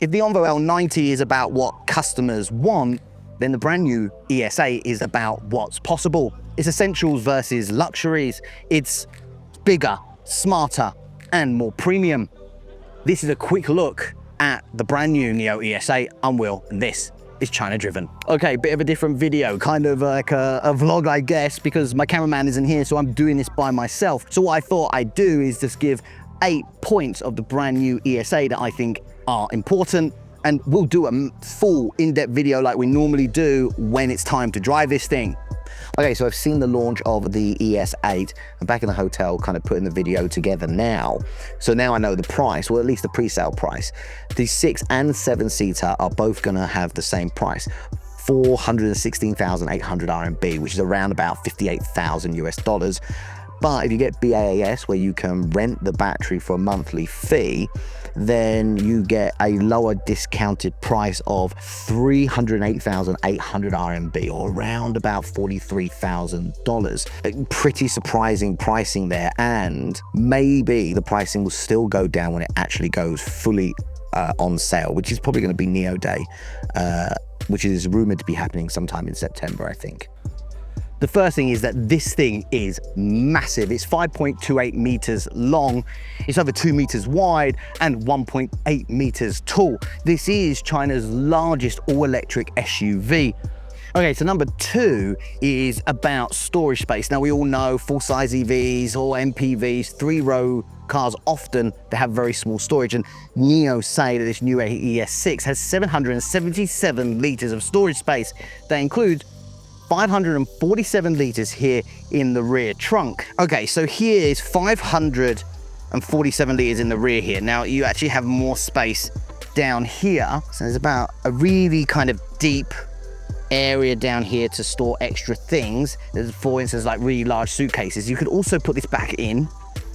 If the Envo L90 is about what customers want, then the brand new ES8 is about what's possible. It's essentials versus luxuries. It's bigger, smarter, and more premium. This is a quick look at the brand new NIO ES8. I'm Will, and this is China Driven. Okay, bit of a different video, kind of like a vlog, I guess, because my cameraman isn't here, so I'm doing this by myself. So what I thought I'd do is just give 8 points of the brand new ES8 that I think are important, and we'll do a full in-depth video like we normally do when it's time to drive this thing. Okay, so I've seen the launch of the ES8. I'm back in the hotel kind of putting the video together now. So now I know the price, well, at least the pre-sale price. The 6 and 7-seater are both gonna have the same price, 416,800 RMB, which is around about 58,000 US dollars. But if you get BAAS, where you can rent the battery for a monthly fee, then you get a lower discounted price of 308,800 RMB, or around about $43,000. Pretty surprising pricing there, and maybe the pricing will still go down when it actually goes fully on sale, which is probably going to be NIO Day, which is rumored to be happening sometime in September, I think. The first thing is that this thing is massive. It's 5.28 meters long, it's over 2 meters wide, and 1.8 meters tall. This is China's largest all-electric SUV. Okay, so number 2 is about storage space. Now, we all know full-size EVs or MPVs, 3-row cars, often they have very small storage, and NIO say that this new ES6 has 777 liters of storage space. That includes 547 liters here in the rear trunk. Okay, so here is 547 liters in the rear here. Now, you actually have more space down here. So there's about a really kind of deep area down here to store extra things. There's, for instance, like really large suitcases. You could also put this back in.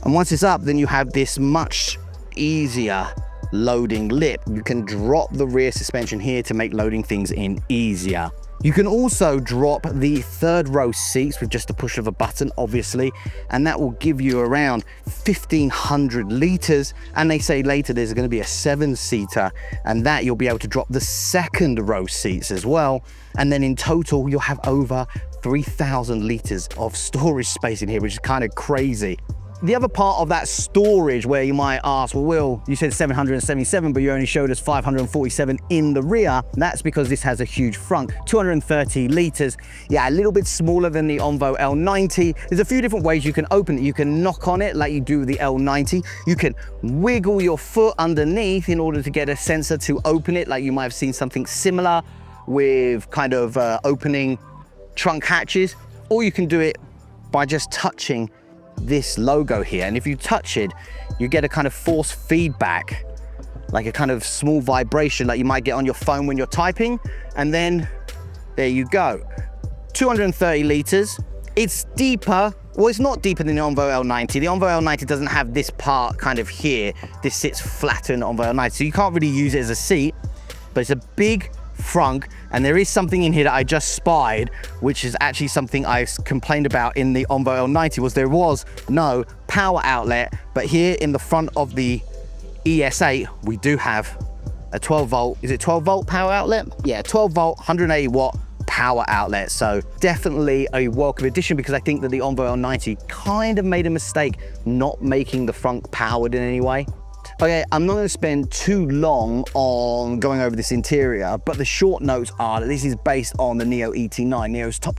And once it's up, then you have this much easier loading lip. You can drop the rear suspension here to make loading things in easier. You can also drop the 3rd row seats with just a push of a button, obviously, and that will give you around 1,500 liters. And they say later there's going to be a 7-seater, and that you'll be able to drop the 2nd row seats as well. And then in total, you'll have over 3,000 liters of storage space in here, which is kind of crazy. The other part of that storage where you might ask, well, Will, you said 777, but you only showed us 547 in the rear. That's because this has a huge front, 230 liters. Yeah, a little bit smaller than the Envo L90. There's a few different ways you can open it. You can knock on it like you do with the L90. You can wiggle your foot underneath in order to get a sensor to open it, like you might have seen something similar with kind of opening trunk hatches, or you can do it by just touching this logo here. And if you touch it, you get a kind of force feedback, like a kind of small vibration like you might get on your phone when you're typing. And then there you go, 230 liters. It's deeper. Well, it's not deeper than the Envo L90. The Envo L90 doesn't have this part kind of here. This sits flatter than the Envo L90, so you can't really use it as a seat, but it's a big front. And there is something in here that I just spied, which is actually something I complained about in the Envo L90, was there was no power outlet. But here in the front of the ES8, we do have a 12 volt, is it 12 volt power outlet? Yeah, 12 volt, 180 watt power outlet. So definitely a welcome addition, because I think that the Envo L90 kind of made a mistake not making the front powered in any way. Okay, I'm not going to spend too long on going over this interior, but the short notes are that this is based on the NIO ET9, NIO's top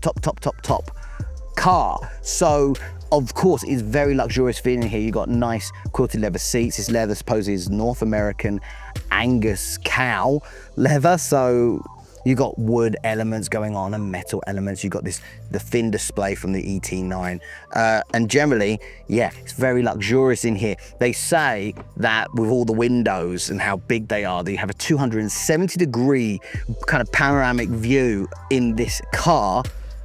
car. So, of course, it's very luxurious feeling here. You've got nice quilted leather seats. This leather, suppose, is North American Angus cow leather. So you've got wood elements going on and metal elements. You've got the fin display from the ET9. And generally, yeah, it's very luxurious in here. They say that with all the windows and how big they are, that you have a 270-degree kind of panoramic view in this car.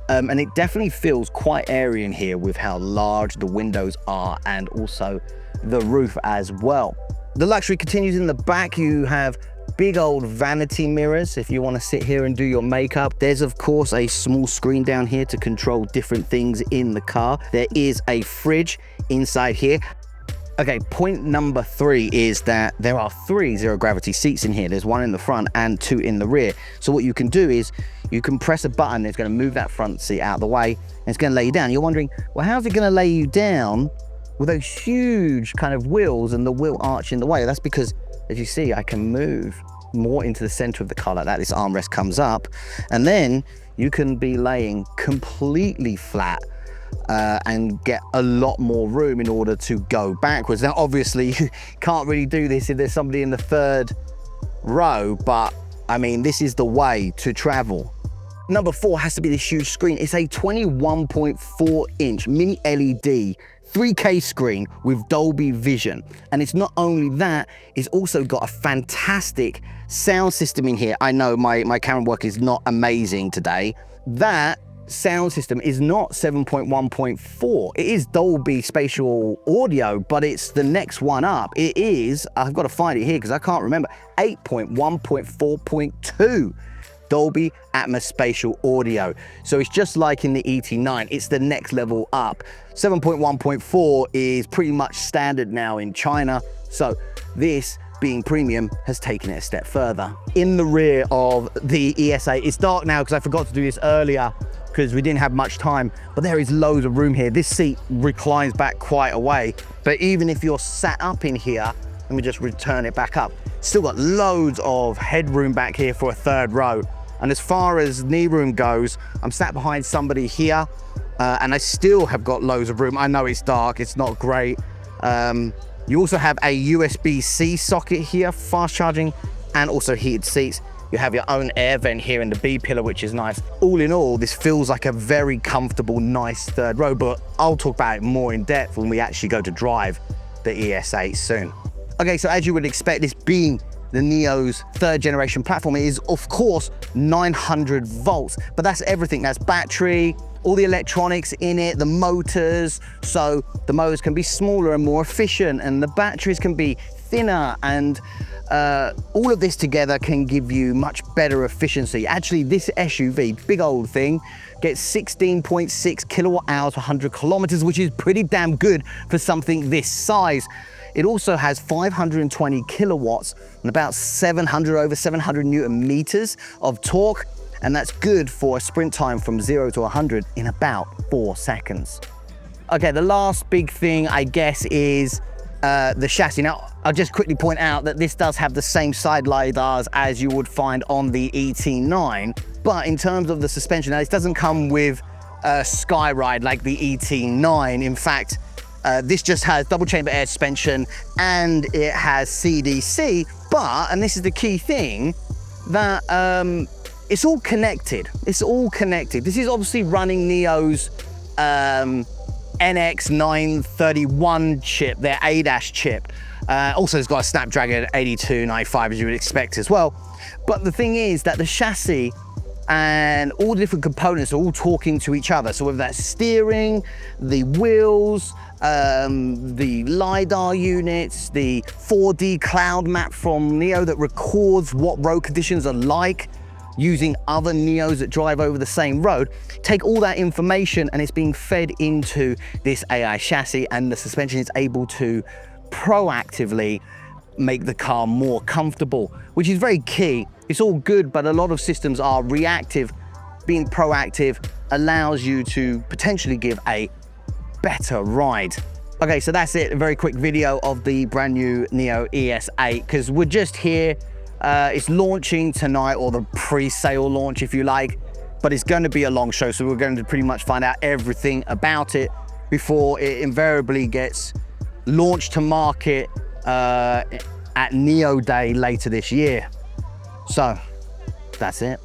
And it definitely feels quite airy in here with how large the windows are, and also the roof as well. The luxury continues in the back. You have big old vanity mirrors if you want to sit here and do your makeup. There's of course a small screen down here to control different things in the car. There is a fridge inside here. Okay, point number 3 is that there are 3 zero gravity seats in here. There's 1 in the front and 2 in the rear. So what you can do is you can press a button. It's going to move that front seat out of the way and it's going to lay you down. You're wondering, well, how's it going to lay you down with those huge kind of wheels and the wheel arch in the way? That's because, as you see, I can move more into the center of the car like that. This armrest comes up and then you can be laying completely flat and get a lot more room in order to go backwards. Now, obviously, you can't really do this if there's somebody in the 3rd row, but I mean, this is the way to travel. Number 4 has to be this huge screen. It's a 21.4 inch mini LED 3K screen with Dolby Vision. And it's not only that, it's also got a fantastic sound system in here. I know my camera work is not amazing today. That sound system is not 7.1.4. It is Dolby spatial audio, but it's the next one up. It is, I've got to find it here because I can't remember, 8.1.4.2 Dolby Atmos spatial audio. So it's just like in the ET9, it's the next level up. 7.1.4 is pretty much standard now in China. So this, being premium, has taken it a step further. In the rear of the ES8, it's dark now because I forgot to do this earlier because we didn't have much time, but there is loads of room here. This seat reclines back quite a way, but even if you're sat up in here, let me just return it back up, still got loads of headroom back here for a 3rd row. And as far as knee room goes, I'm sat behind somebody here and I still have got loads of room. I know it's dark, it's not great. You also have a USB-C socket here, fast charging, and also heated seats. You have your own air vent here in the B pillar, which is nice. All in all, this feels like a very comfortable, nice 3rd row, but I'll talk about it more in depth when we actually go to drive the ES8 soon. Okay, so as you would expect, this being the NIO's 3rd generation platform, it is of course 900 volts, but that's everything. That's battery, all the electronics in it, the motors. So the motors can be smaller and more efficient, and the batteries can be thinner, and all of this together can give you much better efficiency. Actually, this SUV, big old thing, gets 16.6 kilowatt hours per 100 kilometers, which is pretty damn good for something this size. It also has 520 kilowatts and about over 700 Newton meters of torque, and that's good for a sprint time from 0 to 100 in about 4 seconds. Okay, the last big thing, I guess, is the chassis. Now, I'll just quickly point out that this does have the same side lidars as you would find on the ET9, but in terms of the suspension, now this doesn't come with Skyride like the ET9. In fact, this just has double chamber air suspension and it has CDC, but, and this is the key thing, that it's all connected. It's all connected. This is obviously running NIO's NX931 chip, their ADAS chip. Also, it's got a Snapdragon 8295, as you would expect as well. But the thing is that the chassis and all the different components are all talking to each other. So whether that's steering, the wheels, the LiDAR units, the 4D cloud map from NIO that records what road conditions are like using other NIOs that drive over the same road, take all that information and it's being fed into this AI chassis, and the suspension is able to proactively make the car more comfortable, which is very key. It's all good, but a lot of systems are reactive. Being proactive allows you to potentially give a better ride. Okay, so that's it, a very quick video of the brand new NIO ES8, because we're just here. It's launching tonight, or the pre-sale launch if you like, but it's going to be a long show, so we're going to pretty much find out everything about it before it invariably gets launched to market at NIO Day later this year. So that's it.